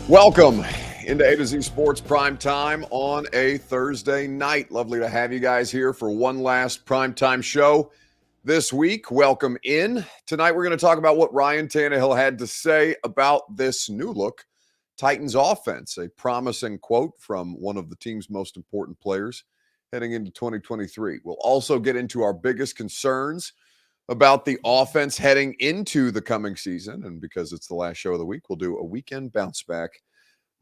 Welcome into A to Z Sports Prime Time on a Thursday night. Lovely to have you guys here for one last primetime show this week. Welcome in. Tonight we're going to talk about what Ryan Tannehill had to say about this new look Titans offense, a promising quote from one of the team's most important players heading into 2023. We'll also get into our biggest concerns about the offense heading into the coming season. And because it's the last show of the week, we'll do a weekend bounce back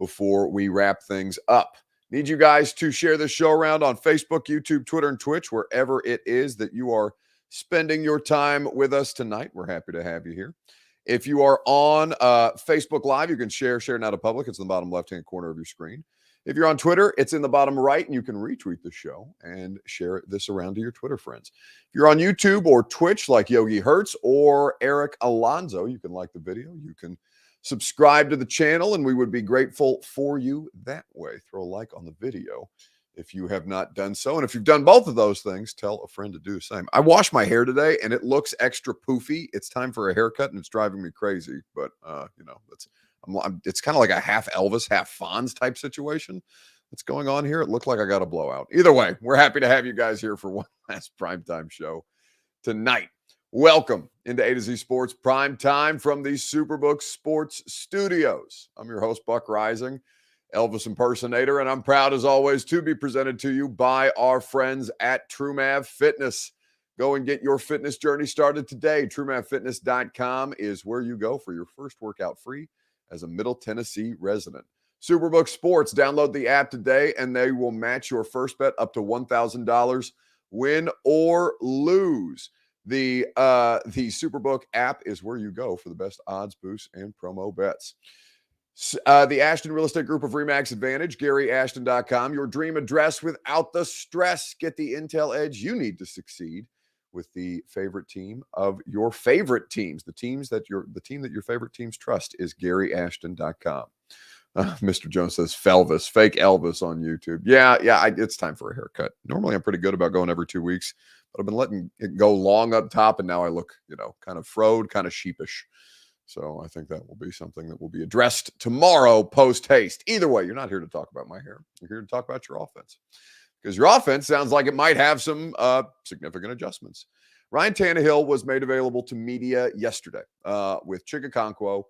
before we wrap things up. Need you guys to share this show around on Facebook, YouTube, Twitter, and Twitch, wherever it is that you are spending your time with us tonight. We're happy to have you here. If you are on Facebook Live, you can share now to public. It's in the bottom left-hand corner of your screen. If you're on Twitter, it's in the bottom right, and you can retweet the show and share this around to your Twitter friends. If you're on YouTube or Twitch like Yogi Hertz or Eric Alonzo, you can like the video. You can subscribe to the channel, and we would be grateful for you that way. Throw a like on the video if you have not done so. And if you've done both of those things, tell a friend to do the same. I washed my hair today, and it looks extra poofy. It's time for a haircut, and it's driving me crazy. But, it's kind of like a half Elvis, half Fonz type situation that's going on here. It looked like I got a blowout. Either way, we're happy to have you guys here for one last primetime show tonight. Welcome into A to Z Sports Prime Time from the Superbook Sports Studios. I'm your host, Buck Rising, Elvis impersonator, and I'm proud as always to be presented to you by our friends at TrueMav Fitness. Go and get your fitness journey started today. TrueMavFitness.com is where you go for your first workout free as a Middle Tennessee resident. Superbook Sports, download the app today, and they will match your first bet up to $1,000, win or lose. The Superbook app is where you go for the best odds, boosts, and promo bets. The Ashton Real Estate Group of RE/MAX Advantage, GaryAshton.com, your dream address without the stress. Get the intel edge you need to succeed with the favorite team of your favorite teams. The team that your favorite teams trust is GaryAshton.com. Mr. Jones says Felvis, fake Elvis on YouTube. Yeah, it's time for a haircut. Normally I'm pretty good about going every 2 weeks, but I've been letting it go long up top, and now I look, kind of frowed, kind of sheepish. So I think that will be something that will be addressed tomorrow post-haste. Either way, you're not here to talk about my hair. You're here to talk about your offense, because your offense sounds like it might have some significant adjustments. Ryan Tannehill was made available to media yesterday with Chig Okonkwo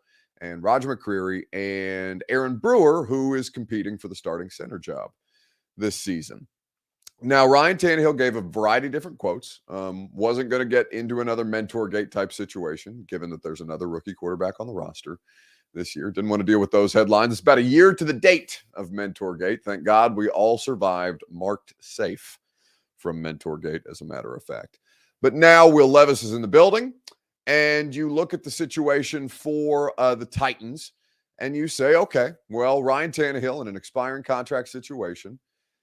and Roger McCreary and Aaron Brewer, who is competing for the starting center job this season. Now, Ryan Tannehill gave a variety of different quotes. Wasn't going to get into another mentor gate type situation, given that there's another rookie quarterback on the roster this year. Didn't want to deal with those headlines. It's about a year to the date of mentor gate. Thank God we all survived, marked safe from mentor gate, as a matter of fact. But now Will Levis is in the building, and you look at the situation for the Titans, and you say, okay, well, Ryan Tannehill in an expiring contract situation,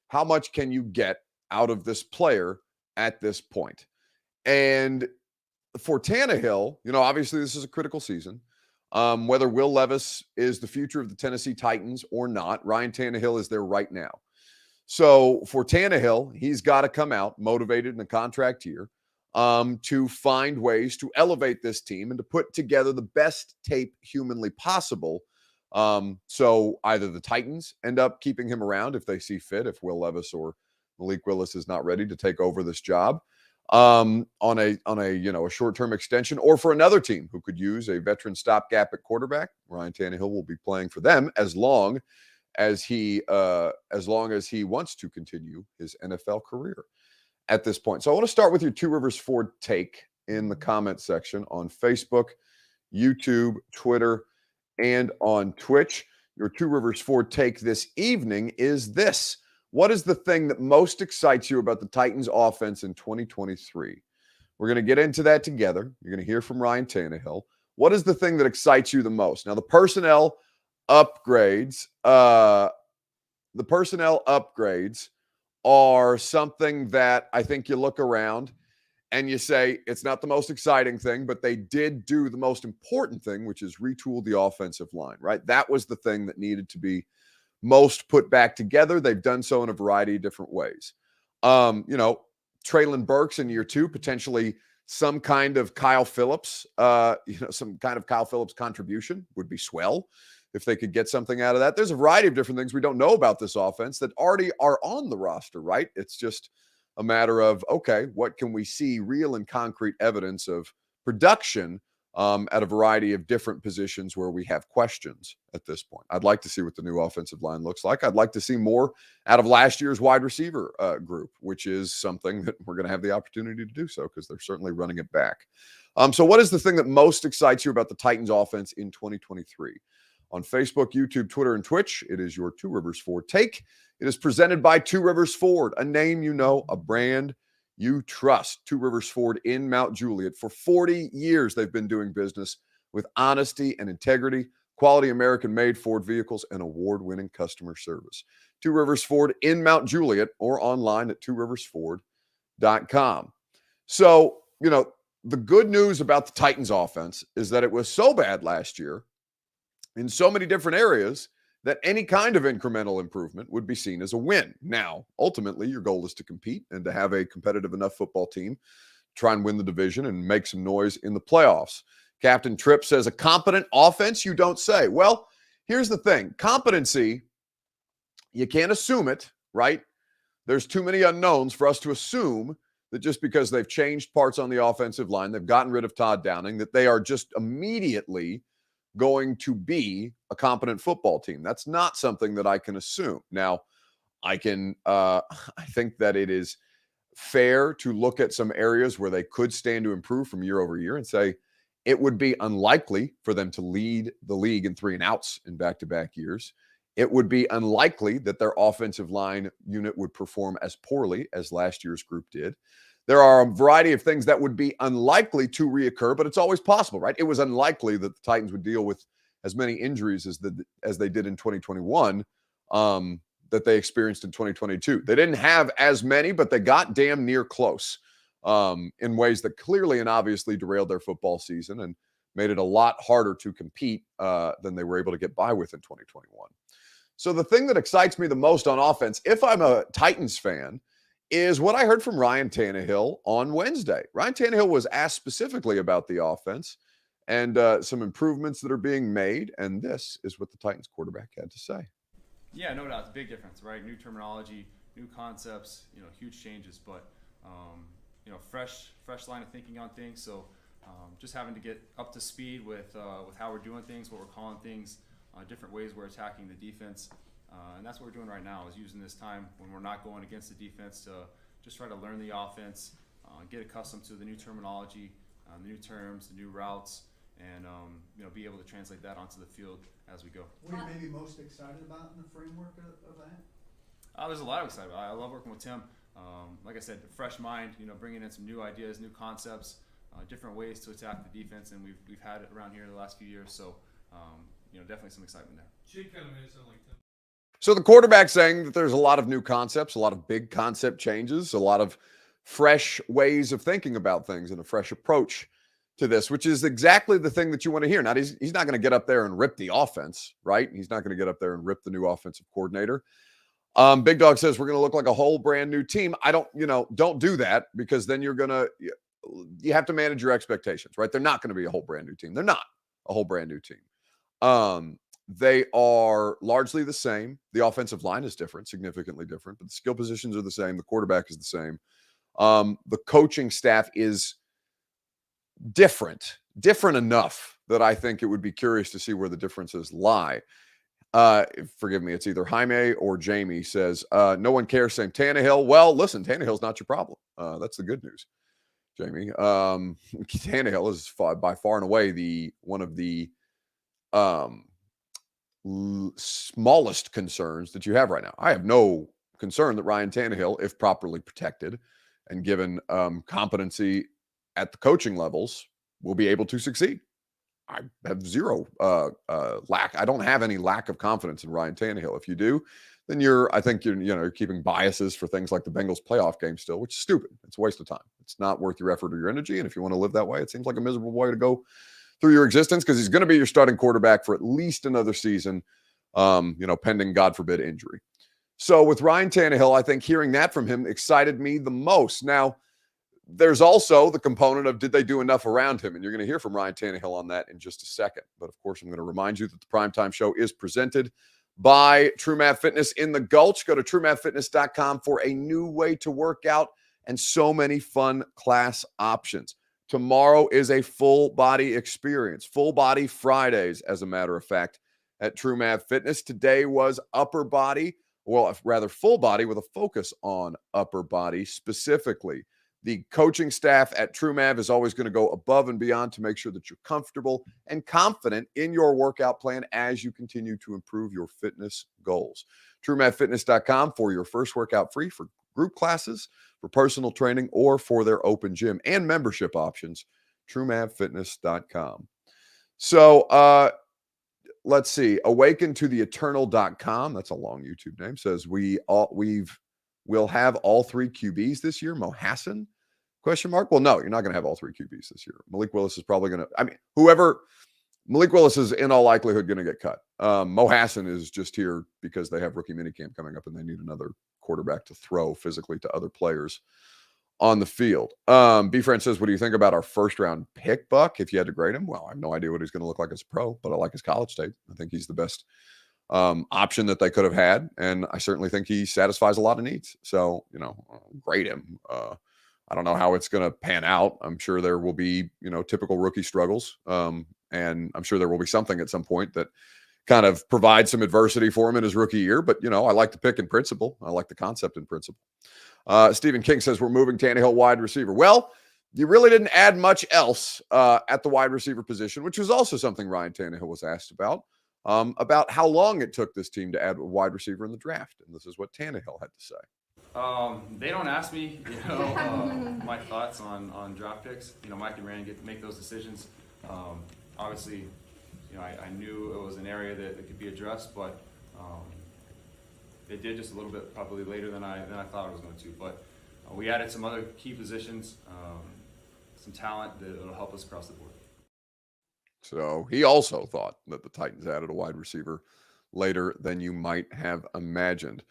how much can you get out of this player at this point? And for Tannehill, obviously this is a critical season. Whether Will Levis is the future of the Tennessee Titans or not, Ryan Tannehill is there right now. So for Tannehill, he's got to come out motivated in a contract year to find ways to elevate this team and to put together the best tape humanly possible. So either the Titans end up keeping him around if they see fit, if Will Levis or Malik Willis is not ready to take over this job on a short-term extension, or for another team who could use a veteran stopgap at quarterback. Ryan Tannehill will be playing for them as long as he wants to continue his NFL career at this point. So I want to start with your Two Rivers Ford take in the comment section on Facebook, YouTube, Twitter, and on Twitch. Your Two Rivers Ford take this evening is this: what is the thing that most excites you about the Titans offense in 2023? We're going to get into that together. You're going to hear from Ryan Tannehill. What is the thing that excites you the most? Now, the personnel upgrades are something that I think you look around and you say it's not the most exciting thing, but they did do the most important thing, which is retool the offensive line, right? That was the thing that needed to be most put back together. They've done so in a variety of different ways. Traylon Burks in year two, potentially some kind of Kyle Phillips, some kind of Kyle Phillips contribution would be swell. if they could get something out of that. There's a variety of different things we don't know about this offense that already are on the roster, right? It's just a matter of, okay, what can we see real and concrete evidence of production at a variety of different positions where we have questions at this point. I'd like to see what the new offensive line looks like. I'd like to see more out of last year's wide receiver group, which is something that we're going to have the opportunity to do so because they're certainly running it back. So what is the thing that most excites you about the Titans offense in 2023? On Facebook, YouTube, Twitter, and Twitch, it is your Two Rivers Ford take. It is presented by Two Rivers Ford, a name you know, a brand you trust. Two Rivers Ford in Mount Juliet. For 40 years, they've been doing business with honesty and integrity, quality American-made Ford vehicles, and award-winning customer service. Two Rivers Ford in Mount Juliet or online at tworiversford.com. So, the good news about the Titans offense is that it was so bad last year in so many different areas that any kind of incremental improvement would be seen as a win. Now, ultimately, your goal is to compete and to have a competitive enough football team, try and win the division and make some noise in the playoffs. Captain Tripp says, a competent offense, you don't say. Well, here's the thing. Competency, you can't assume it, right? There's too many unknowns for us to assume that just because they've changed parts on the offensive line, they've gotten rid of Todd Downing, that they are just immediately going to be a competent football team. That's not something that I can assume. Now, I think that it is fair to look at some areas where they could stand to improve from year over year and say it would be unlikely for them to lead the league in 3 and outs in back-to-back years. It would be unlikely that their offensive line unit would perform as poorly as last year's group did. There are a variety of things that would be unlikely to reoccur, but it's always possible, right? It was unlikely that the Titans would deal with as many injuries as they did in 2021 that they experienced in 2022. They didn't have as many, but they got damn near close in ways that clearly and obviously derailed their football season and made it a lot harder to compete than they were able to get by with in 2021. So the thing that excites me the most on offense, if I'm a Titans fan, is what I heard from Ryan Tannehill on Wednesday. Ryan Tannehill was asked specifically about the offense and some improvements that are being made, and this is what the Titans quarterback had to say. Yeah, no doubt. It's a big difference, right? New terminology, new concepts, huge changes, but, fresh line of thinking on things. So just having to get up to speed with how we're doing things, what we're calling things, different ways we're attacking the defense. And that's what we're doing right now, is using this time when we're not going against the defense to just try to learn the offense, get accustomed to the new terminology, the new terms, the new routes, and be able to translate that onto the field as we go. What are you maybe most excited about in the framework of that? There's a lot of excitement. I love working with Tim. Like I said, fresh mind, bringing in some new ideas, new concepts, different ways to attack the defense, and we've had it around here the last few years. So, definitely some excitement there. She kind of made it sound like Tim. So the quarterback's saying that there's a lot of new concepts, a lot of big concept changes, a lot of fresh ways of thinking about things and a fresh approach to this, which is exactly the thing that you want to hear. Now, he's not going to get up there and rip the offense, right? He's not going to get up there and rip the new offensive coordinator. Big Dog says we're going to look like a whole brand new team. Don't do that, because then you have to manage your expectations, right? They're not going to be a whole brand new team. They're not a whole brand new team. They are largely the same. The offensive line is different, significantly different, but the skill positions are the same. The quarterback is the same. The coaching staff is different enough that I think it would be curious to see where the differences lie. Forgive me, it's either Jaime or Jamie says, no one cares, saying Tannehill. Well, listen, Tannehill's not your problem. That's the good news, Jamie. Tannehill is by far and away one of the smallest concerns that you have right now. I have no concern that Ryan Tannehill, if properly protected and given competency at the coaching levels, will be able to succeed. I have zero lack. I don't have any lack of confidence in Ryan Tannehill. If you do, then you're keeping biases for things like the Bengals playoff game still, which is stupid. It's a waste of time. It's not worth your effort or your energy. And if you want to live that way, it seems like a miserable way to go through your existence, because he's going to be your starting quarterback for at least another season, pending, God forbid, injury. So with Ryan Tannehill, I think hearing that from him excited me the most. Now, there's also the component of did they do enough around him? And you're going to hear from Ryan Tannehill on that in just a second. But of course, I'm going to remind you that the Primetime Show is presented by True Math Fitness in the Gulch. Go to truemathfitness.com for a new way to work out and so many fun class options. Tomorrow is a full body experience, full body Fridays, as a matter of fact, at True Math Fitness. Today was upper body, well, rather full body with a focus on upper body specifically. The coaching staff at TrueMav is always going to go above and beyond to make sure that you're comfortable and confident in your workout plan as you continue to improve your fitness goals. TrueMavFitness.com for your first workout free for group classes, for personal training, or for their open gym and membership options. TrueMavFitness.com. So let's see. AwakenToTheEternal.com. That's a long YouTube name. Says we'll have all three QBs this year. Mo Hassan? Question mark. Well, no, you're not going to have all three QBs this year. Malik Willis is probably going to, Malik Willis is in all likelihood going to get cut. Mo Hassan is just here because they have rookie minicamp coming up and they need another quarterback to throw physically to other players on the field. B. Fran says, what do you think about our first round pick, Buck, if you had to grade him? Well, I have no idea what he's going to look like as a pro, but I like his college tape. I think he's the best option that they could have had. And I certainly think he satisfies a lot of needs. So, grade him. I don't know how it's going to pan out. I'm sure there will be, typical rookie struggles. And I'm sure there will be something at some point that kind of provides some adversity for him in his rookie year. But, I like the pick in principle. I like the concept in principle. Stephen King says we're moving Tannehill wide receiver. Well, you really didn't add much else at the wide receiver position, which was also something Ryan Tannehill was asked about how long it took this team to add a wide receiver in the draft. And this is what Tannehill had to say. They don't ask me, my thoughts on draft picks. Mike and Rand make those decisions. Obviously, I knew it was an area that could be addressed, but they did just a little bit probably later than I thought it was going to. But we added some other key positions, some talent that will help us across the board. So he also thought that the Titans added a wide receiver later than you might have imagined.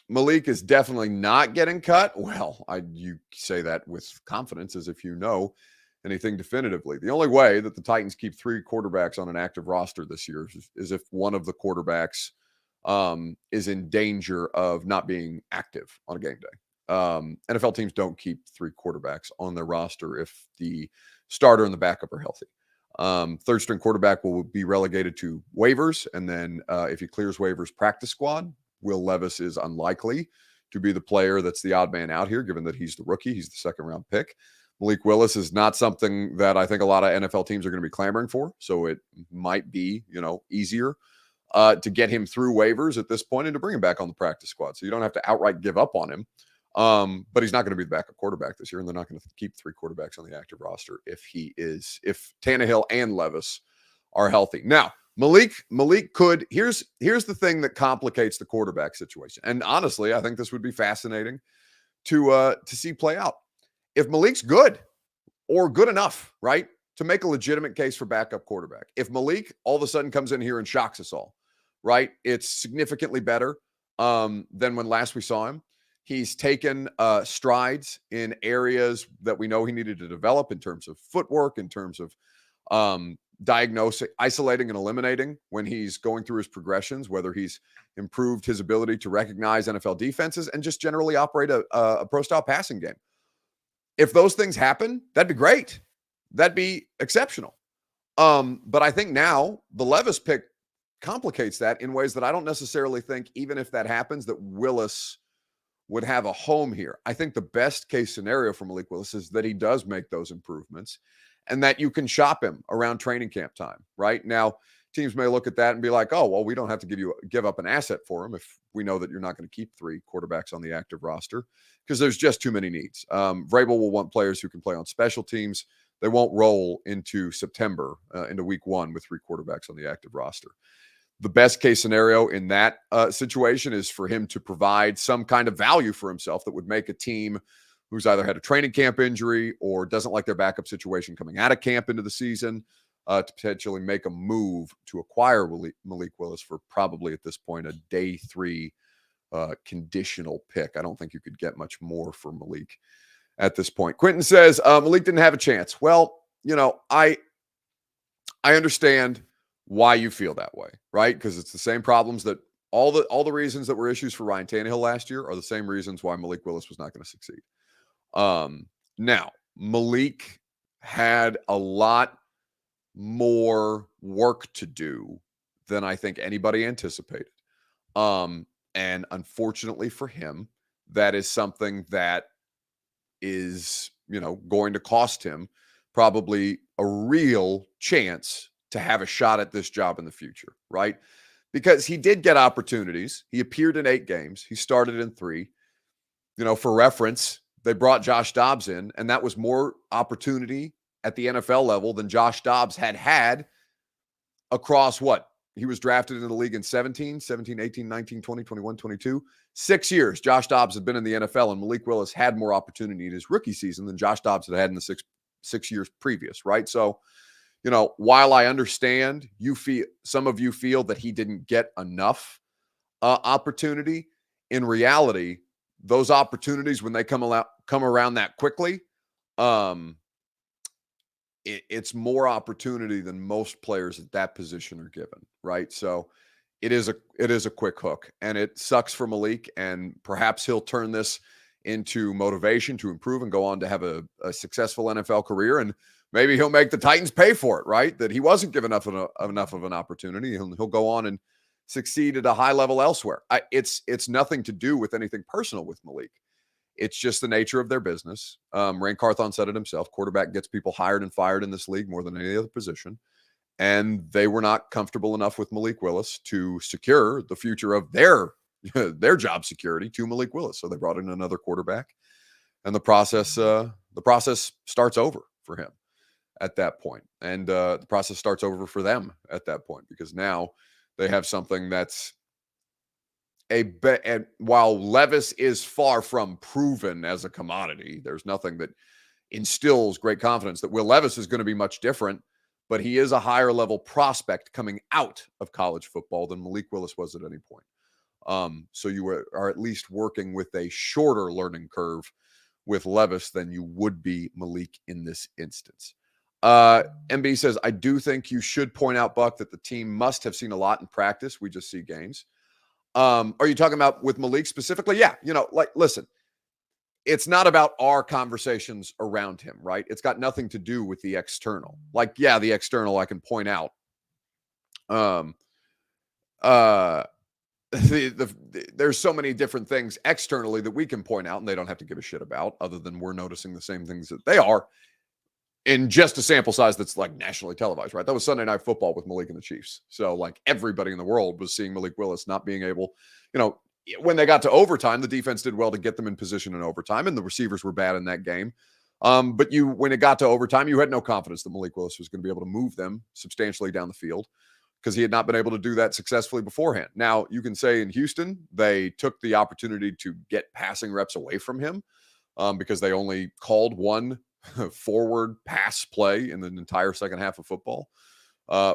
Malik is definitely not getting cut. Well, you say that with confidence as if you know anything definitively. The only way that the Titans keep three quarterbacks on an active roster this year is if one of the quarterbacks is in danger of not being active on a game day. NFL teams don't keep three quarterbacks on their roster if the starter and the backup are healthy. Third string quarterback will be relegated to waivers. And then if he clears waivers practice squad, Will Levis is unlikely to be the player that's the odd man out here, given that he's the rookie. He's the second round pick. Malik Willis is not something that I think a lot of NFL teams are going to be clamoring for. So it might be, easier to get him through waivers at this point and to bring him back on the practice squad. So you don't have to outright give up on him. But he's not going to be the backup quarterback this year, and they're not going to keep three quarterbacks on the active roster if Tannehill and Levis are healthy. Now, Malik could, here's the thing that complicates the quarterback situation. And honestly, I think this would be fascinating to see play out. If Malik's good or good enough, right, to make a legitimate case for backup quarterback. If Malik all of a sudden comes in here and shocks us all, right, it's significantly better than when last we saw him. He's taken strides in areas that we know he needed to develop in terms of footwork, in terms of diagnosing, isolating, and eliminating when he's going through his progressions, whether he's improved his ability to recognize NFL defenses and just generally operate a pro-style passing game. If those things happen, that'd be great. That'd be exceptional. But I think now the Levis pick complicates that in ways that I don't necessarily think, even if that happens, that Willis would have a home here. I think the best case scenario for Malik Willis is that he does make those improvements and that you can shop him around training camp time, right? Now, teams may look at that and be like, oh, well, we don't have to give up an asset for him if we know that you're not going to keep three quarterbacks on the active roster because there's just too many needs. Vrabel will want players who can play on special teams. They won't roll into September, into week one with three quarterbacks on the active roster. The best case scenario in that situation is for him to provide some kind of value for himself that would make a team who's either had a training camp injury or doesn't like their backup situation coming out of camp into the season to potentially make a move to acquire Malik Willis for probably at this point a day 3 conditional pick. I don't think you could get much more for Malik at this point. Quentin says Malik didn't have a chance. Well, I understand why you feel that way, right? Because it's the same problems that all the reasons that were issues for Ryan Tannehill last year are the same reasons why Malik Willis was not going to succeed. Now, Malik had a lot more work to do than I think anybody anticipated. And unfortunately for him, that is something that is, going to cost him probably a real chance to have a shot at this job in the future, right? Because he did get opportunities. He appeared in 8 games. He started in 3. For reference, they brought Josh Dobbs in, and that was more opportunity at the NFL level than Josh Dobbs had across what? He was drafted in the league in 17, 18, 19, 20, 21, 22. 6 years, Josh Dobbs had been in the NFL, and Malik Willis had more opportunity in his rookie season than Josh Dobbs had in the six years previous, right? So, while I understand some of you feel that he didn't get enough opportunity, in reality, those opportunities, when they come around that quickly, it's more opportunity than most players at that position are given, right? So it is a quick hook, and it sucks for Malik, and perhaps he'll turn this into motivation to improve and go on to have a successful NFL career, and maybe he'll make the Titans pay for it, right? That he wasn't given enough of an opportunity. He'll go on and succeed at a high level elsewhere. It's nothing to do with anything personal with Malik. It's just the nature of their business. Ray Carthon said it himself. Quarterback gets people hired and fired in this league more than any other position. And they were not comfortable enough with Malik Willis to secure the future of their job security to Malik Willis. So they brought in another quarterback, and the process starts over for him at that point. And the process starts over for them at that point, because now they have something that's and while Levis is far from proven as a commodity, there's nothing that instills great confidence that Will Levis is going to be much different, but he is a higher level prospect coming out of college football than Malik Willis was at any point. So you are at least working with a shorter learning curve with Levis than you would be Malik in this instance. MB says, I do think you should point out, Buck, that the team must have seen a lot in practice. We just see games. Are you talking about with Malik specifically? Yeah. Listen, it's not about our conversations around him, right? It's got nothing to do with the external. The external I can point out. There's so many different things externally that we can point out, and they don't have to give a shit about, other than we're noticing the same things that they are in just a sample size that's nationally televised, right? That was Sunday Night Football with Malik and the Chiefs. So everybody in the world was seeing Malik Willis not being able, when they got to overtime, the defense did well to get them in position in overtime, and the receivers were bad in that game. But when it got to overtime, you had no confidence that Malik Willis was going to be able to move them substantially down the field, because he had not been able to do that successfully beforehand. Now, you can say in Houston, they took the opportunity to get passing reps away from him because they only called one forward pass play in the entire second half of football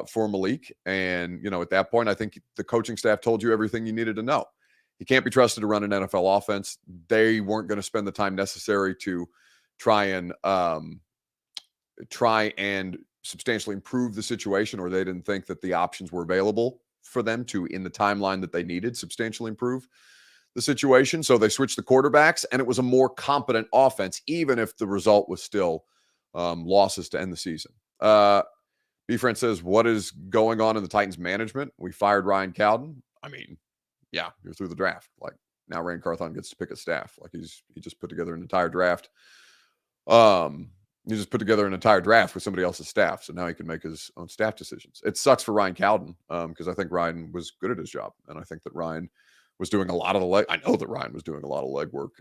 for Malik. And, at that point, I think the coaching staff told you everything you needed to know. He can't be trusted to run an NFL offense. They weren't going to spend the time necessary to try and substantially improve the situation, or they didn't think that the options were available for them to, in the timeline that they needed, substantially improve the situation. So they switched the quarterbacks, and it was a more competent offense, even if the result was still losses to end the season. B-Friend says, what is going on in the Titans management? We fired Ryan Cowden. I mean, yeah, you're through the draft. Now Ray Carthon gets to pick a staff. He just put together an entire draft. He just put together an entire draft with somebody else's staff. So now he can make his own staff decisions. It sucks for Ryan Cowden because I think Ryan was good at his job. And I think that Ryan was doing a lot of I know that Ryan was doing a lot of legwork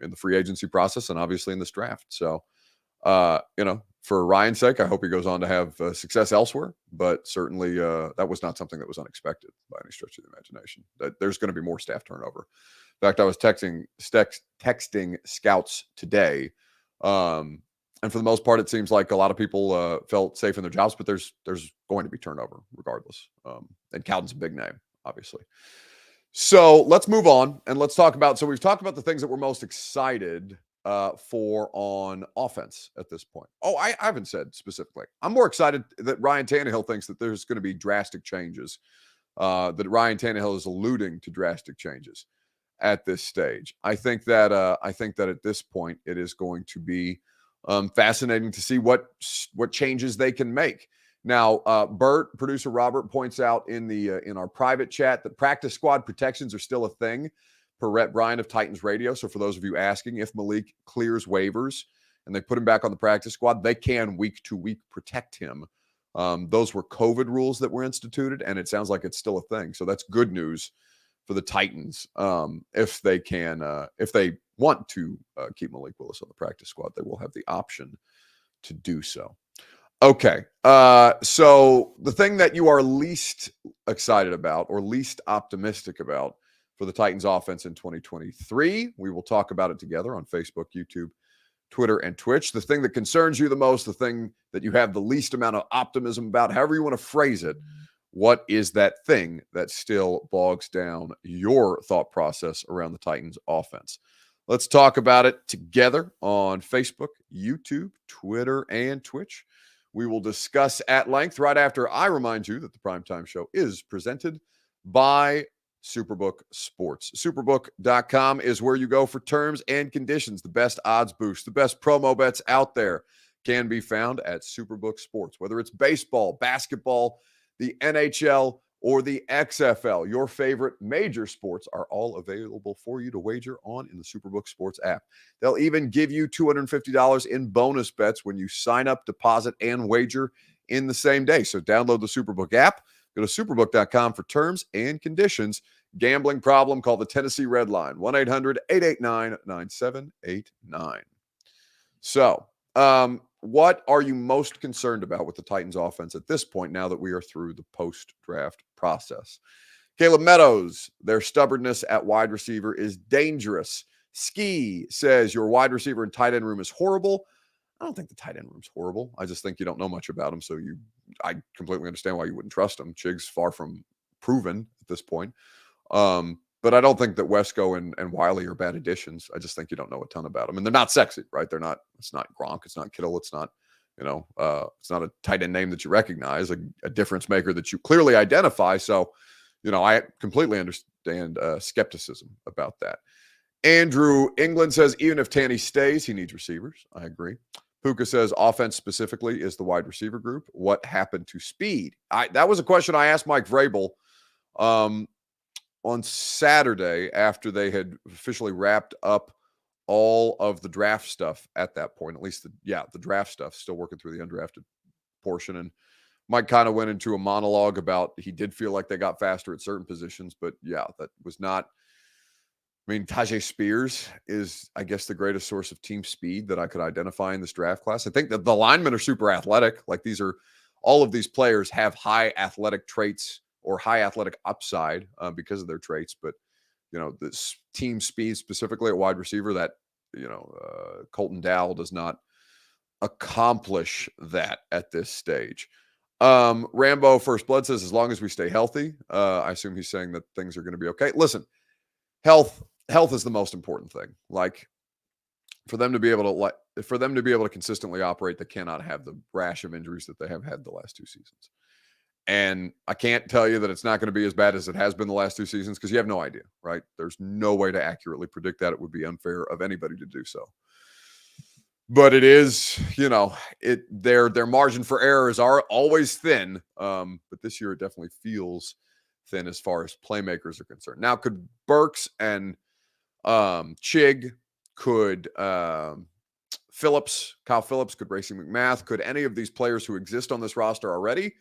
in the free agency process and obviously in this draft. So, for Ryan's sake, I hope he goes on to have success elsewhere. But certainly that was not something that was unexpected by any stretch of the imagination. That there's going to be more staff turnover. In fact, I was texting scouts today. And for the most part, it seems like a lot of people felt safe in their jobs, but there's going to be turnover regardless. And Cowden's a big name, obviously. So let's move on and let's talk about, so we've talked about the things that we're most excited for on offense at this point? Oh, I haven't said specifically. I'm more excited that Ryan Tannehill thinks that there's going to be drastic changes, that Ryan Tannehill is alluding to drastic changes at this stage. I think that at this point it is going to be fascinating to see what changes they can make. Now, Bert, producer Robert, points out in our private chat that practice squad protections are still a thing, per Rhett Bryan of Titans Radio. So for those of you asking, if Malik clears waivers and they put him back on the practice squad, they can week to week protect him. Those were COVID rules that were instituted, and it sounds like it's still a thing. So that's good news for the Titans. If they want to keep Malik Willis on the practice squad, they will have the option to do so. Okay. So the thing that you are least excited about or least optimistic about for the Titans offense in 2023, we will talk about it together on Facebook, YouTube, Twitter, and Twitch. The thing that concerns you the most, the thing that you have the least amount of optimism about, however you want to phrase it, what is that thing that still bogs down your thought process around the Titans offense? Let's talk about it together on Facebook, YouTube, Twitter, and Twitch. We will discuss at length right after I remind you that the Primetime Show is presented by Superbook Sports. Superbook.com is where you go for terms and conditions. The best odds boost, the best promo bets out there can be found at Superbook Sports. Whether it's baseball, basketball, the NHL, or the XFL, your favorite major sports are all available for you to wager on in the Superbook Sports app. They'll even give you $250 in bonus bets when you sign up, deposit, and wager in the same day. So download the Superbook app. Go to superbook.com for terms and conditions. Gambling problem, call the Tennessee Red Line, 1-800-889-9789. So, what are you most concerned about with the Titans offense at this point now that we are through the post-draft process? Caleb Meadows, their stubbornness at wide receiver is dangerous. Ski says your wide receiver and tight end room is horrible. I don't think the tight end room's horrible. I just think you don't know much about him, so I completely understand why you wouldn't trust him. Chig's far from proven at this point. But I don't think that Wesco and Wiley are bad additions. I just think you don't know a ton about them. And they're not sexy, right? It's not Gronk. It's not Kittle. It's not, it's not a tight end name that you recognize, a difference maker that you clearly identify. So, I completely understand skepticism about that. Andrew England says, even if Tanny stays, he needs receivers. I agree. Puka says, offense specifically is the wide receiver group. What happened to speed? That was a question I asked Mike Vrabel on Saturday after they had officially wrapped up all of the draft stuff at that point, at least the draft stuff, still working through the undrafted portion. And Mike kind of went into a monologue about he did feel like they got faster at certain positions, but yeah, that was not. I mean, Tajay Spears is, I guess, the greatest source of team speed that I could identify in this draft class. I think that the linemen are super athletic. Like all of these players have high athletic traits or high athletic upside because of their traits. But, this team speed specifically at wide receiver that, Colton Dowell does not accomplish that at this stage. Rambo First Blood says, as long as we stay healthy, I assume he's saying that things are going to be okay. Listen, health is the most important thing. Like for them to be able to consistently operate, they cannot have the rash of injuries that they have had the last two seasons. And I can't tell you that it's not going to be as bad as it has been the last two seasons because you have no idea, right? There's no way to accurately predict that. It would be unfair of anybody to do so. But it is, their margin for error is always thin. But this year it definitely feels thin as far as playmakers are concerned. Now, could Burks and Chig, could Kyle Phillips, could Racing McMath, could any of these players who exist on this roster already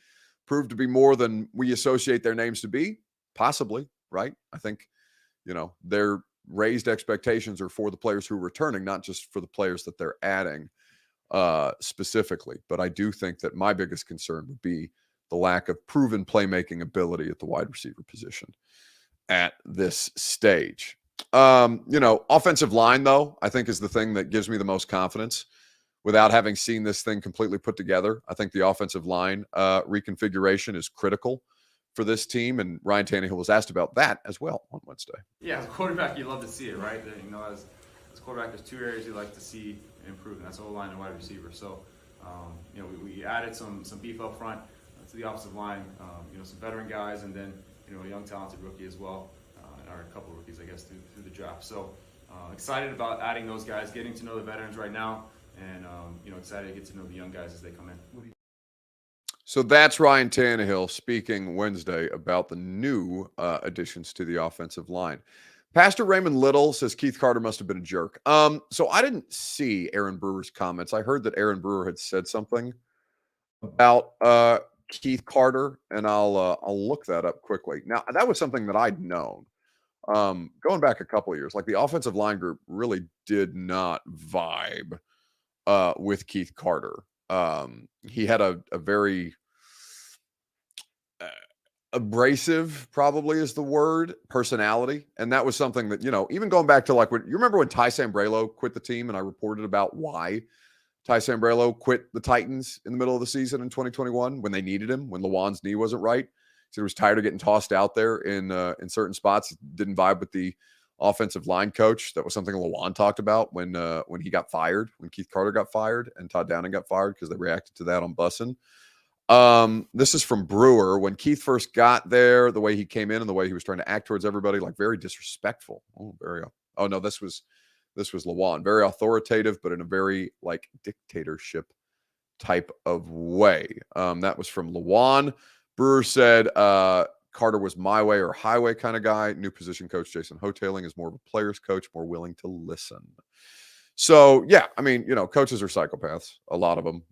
prove to be more than we associate their names to be? Possibly, right? I think, their raised expectations are for the players who are returning, not just for the players that they're adding specifically. But I do think that my biggest concern would be the lack of proven playmaking ability at the wide receiver position at this stage. Offensive line, though, I think is the thing that gives me the most confidence without having seen this thing completely put together. I think the offensive line reconfiguration is critical for this team, and Ryan Tannehill was asked about that as well on Wednesday. Yeah, as a quarterback, you love to see it, right? As quarterback, there's two areas you'd like to see improve, and that's O-line and wide receiver. So, we added some beef up front to the offensive line, some veteran guys, and then, a young talented rookie as well, or a couple of rookies, I guess, through the draft. So, excited about adding those guys, getting to know the veterans right now, and, excited to get to know the young guys as they come in. So that's Ryan Tannehill speaking Wednesday about the new additions to the offensive line. Pastor Raymond Little says Keith Carter must have been a jerk. So I didn't see Aaron Brewer's comments. I heard that Aaron Brewer had said something about Keith Carter, and I'll look that up quickly. Now, that was something that I'd known. Going back a couple of years, like the offensive line group really did not vibe with Keith Carter. He had a very abrasive, probably is the word, personality. And that was something that, even going back to like, you remember when Ty Sambrailo quit the team, and I reported about why Ty Sambrailo quit the Titans in the middle of the season in 2021 when they needed him, when Lawan's knee wasn't right. So he was tired of getting tossed out there in certain spots. Didn't vibe with the offensive line coach. That was something Lawan talked about when he got fired, when Keith Carter got fired and Todd Downing got fired, because they reacted to that on Bussin'. This is from Brewer. When Keith first got there, the way he came in and the way he was trying to act towards everybody, like very disrespectful. This was Lawan. Very authoritative, but in a very like dictatorship type of way. That was from Lawan. Brewer said Carter was my way or highway kind of guy. New position coach Jason Hoteling is more of a player's coach, more willing to listen. So, yeah, I mean, coaches are psychopaths, a lot of them.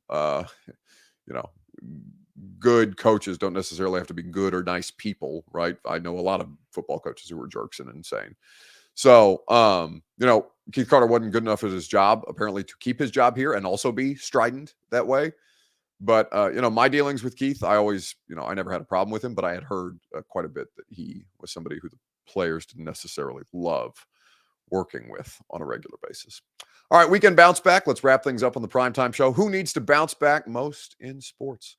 Good coaches don't necessarily have to be good or nice people, right? I know a lot of football coaches who are jerks and insane. So, Keith Carter wasn't good enough at his job, apparently, to keep his job here and also be strident that way. But, my dealings with Keith, I always, I never had a problem with him, but I had heard quite a bit that he was somebody who the players didn't necessarily love working with on a regular basis. All right, weekend bounce back. Let's wrap things up on the Primetime Show. Who needs to bounce back most in sports?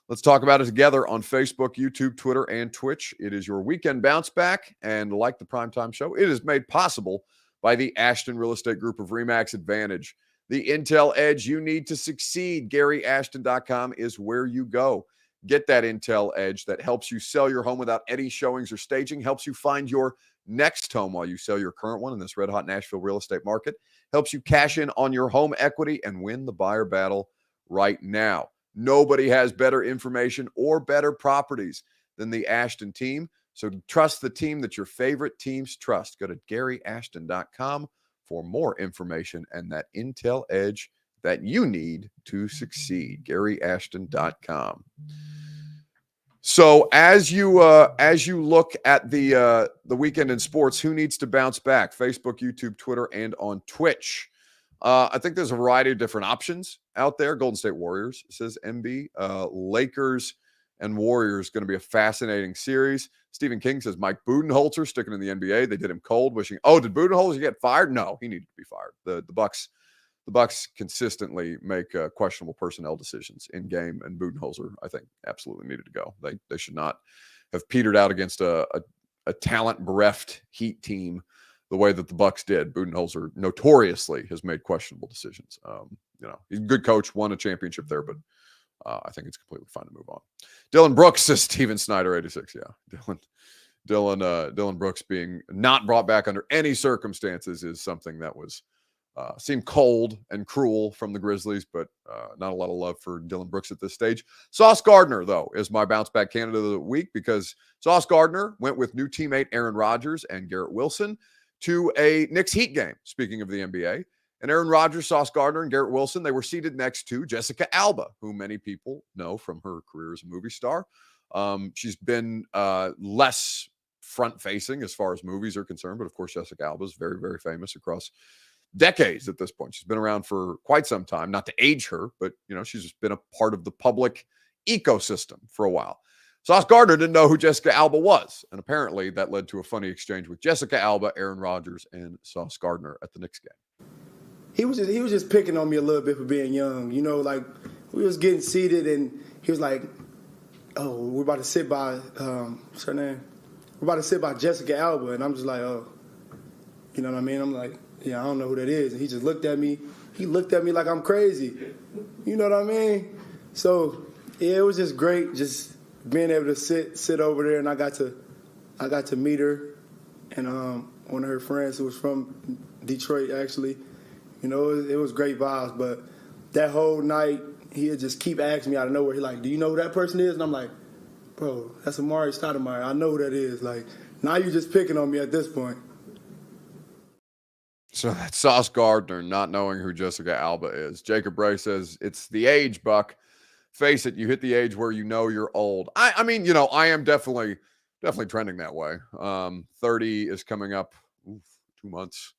Let's talk about it together on Facebook, YouTube, Twitter, and Twitch. It is your weekend bounce back. And like the Primetime Show, it is made possible by the Ashton Real Estate Group of RE/MAX Advantage. The intel edge you need to succeed. GaryAshton.com is where you go. Get that intel edge that helps you sell your home without any showings or staging, helps you find your next home while you sell your current one in this red-hot Nashville real estate market, helps you cash in on your home equity and win the buyer battle right now. Nobody has better information or better properties than the Ashton team. So trust the team that your favorite teams trust. Go to GaryAshton.com for more information and that intel edge that you need to succeed. GaryAshton.com. So as you look at the weekend in sports, who needs to bounce back? Facebook, YouTube, Twitter, and on Twitch. I think there's a variety of different options out there. Golden State Warriors, says MB. Lakers and Warriors going to be a fascinating series. Stephen King says Mike Budenholzer sticking in the NBA. They did him cold, wishing. Oh, did Budenholzer get fired? No, he needed to be fired. The Bucks consistently make questionable personnel decisions in game, and Budenholzer, I think, absolutely needed to go. They should not have petered out against a talent bereft Heat team the way that the Bucks did. Budenholzer notoriously has made questionable decisions. He's a good coach, won a championship there, but I think it's completely fine to move on. Dylan Brooks says Steven Snyder 86. Yeah, Dylan Brooks being not brought back under any circumstances is something that was seemed cold and cruel from the Grizzlies, but not a lot of love for Dylan Brooks at this stage. Sauce Gardner, though, is my bounce back candidate of the week because Sauce Gardner went with new teammate Aaron Rodgers and Garrett Wilson to a Knicks Heat game, speaking of the NBA. And Aaron Rodgers, Sauce Gardner, and Garrett Wilson, they were seated next to Jessica Alba, who many people know from her career as a movie star. She's been less front-facing as far as movies are concerned, but of course Jessica Alba is very, very famous across decades at this point. She's been around for quite some time, not to age her, but she's just been a part of the public ecosystem for a while. Sauce Gardner didn't know who Jessica Alba was, and apparently that led to a funny exchange with Jessica Alba, Aaron Rodgers, and Sauce Gardner at the Knicks game. He was just picking on me a little bit for being young. Like we was getting seated, and he was like, "Oh, we're about to sit by what's her name? We're about to sit by Jessica Alba," and I'm just like, "Oh, you know what I mean?" I'm like, yeah, I don't know who that is. And he just looked at me. He looked at me like I'm crazy. You know what I mean? So, yeah, it was just great just being able to sit over there, and I got to meet her and one of her friends who was from Detroit, actually. You know, it was great vibes. But that whole night, he'd just keep asking me out of nowhere. He's like, do you know who that person is? And I'm like, bro, that's Amari Stoudemire. I know who that is. Like, now you're just picking on me at this point. So that's Sauce Gardner not knowing who Jessica Alba is. Jacob Bray says, it's the age, Buck. Face it, you hit the age where you know you're old. I mean, you know, I am definitely trending that way. 30 is coming up. 2 months.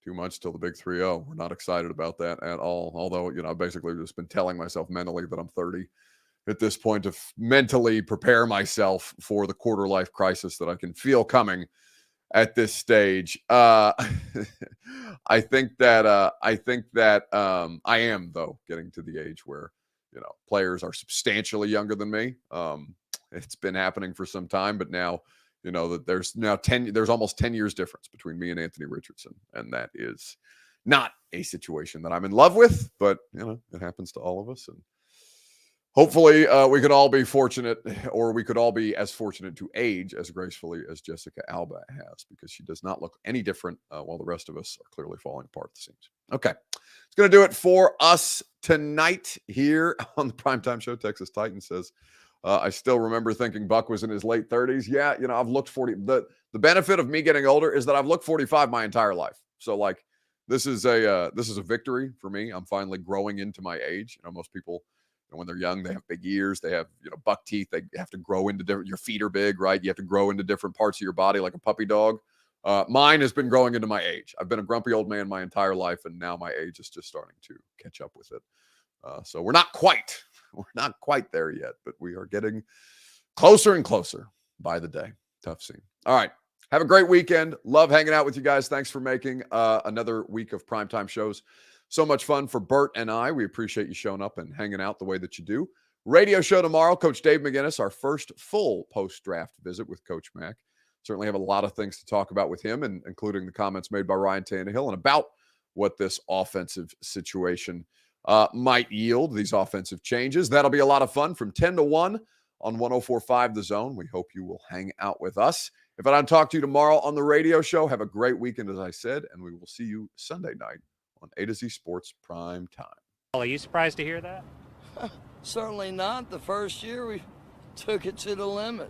2 months till the big 3-0. We're not excited about that at all. Although, you know, I've basically just been telling myself mentally that I'm 30 at this point to mentally prepare myself for the quarter life crisis that I can feel coming at this stage. I think that I am, though, getting to the age where, you know, players are substantially younger than me. It's been happening for some time, but now, you know, that there's almost 10 years difference between me and Anthony Richardson. And that is not a situation that I'm in love with, but, you know, it happens to all of us. And hopefully we could all be fortunate, or we could all be as fortunate to age as gracefully as Jessica Alba has, because she does not look any different while the rest of us are clearly falling apart at the seams. Okay. It's going to do it for us tonight here on the Primetime Show. Texas Titan says, I still remember thinking Buck was in his late 30s. Yeah, you know, I've looked 40. The benefit of me getting older is that I've looked 45 my entire life. So, like, this is a victory for me. I'm finally growing into my age. You know, most people, you know, when they're young, they have big ears. They have, you know, buck teeth. They have to grow into different. Your feet are big, right? You have to grow into different parts of your body like a puppy dog. Mine has been growing into my age. I've been a grumpy old man my entire life, and now my age is just starting to catch up with it. So we're not quite there yet, but we are getting closer and closer by the day. Tough scene. All right. Have a great weekend. Love hanging out with you guys. Thanks for making another week of Primetime Shows so much fun for Bert and I. We appreciate you showing up and hanging out the way that you do. Radio show tomorrow. Coach Dave McGinnis, our first full post-draft visit with Coach Mack. Certainly have a lot of things to talk about with him, and including the comments made by Ryan Tannehill and about what this offensive situation might yield, these offensive changes. That'll be a lot of fun from 10 to 1 on 104.5 The Zone. We hope you will hang out with us. If I don't talk to you tomorrow on the radio show, have a great weekend, as I said, and we will see you Sunday night on A to Z Sports Prime Time. Are you surprised to hear that? Certainly not. The first year we took it to the limit.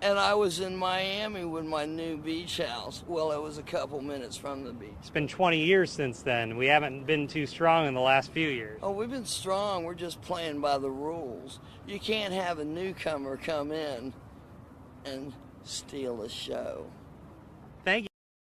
And I was in Miami with my new beach house. Well, it was a couple minutes from the beach. It's been 20 years since then. We haven't been too strong in the last few years. Oh, we've been strong. We're just playing by the rules. You can't have a newcomer come in and steal a show.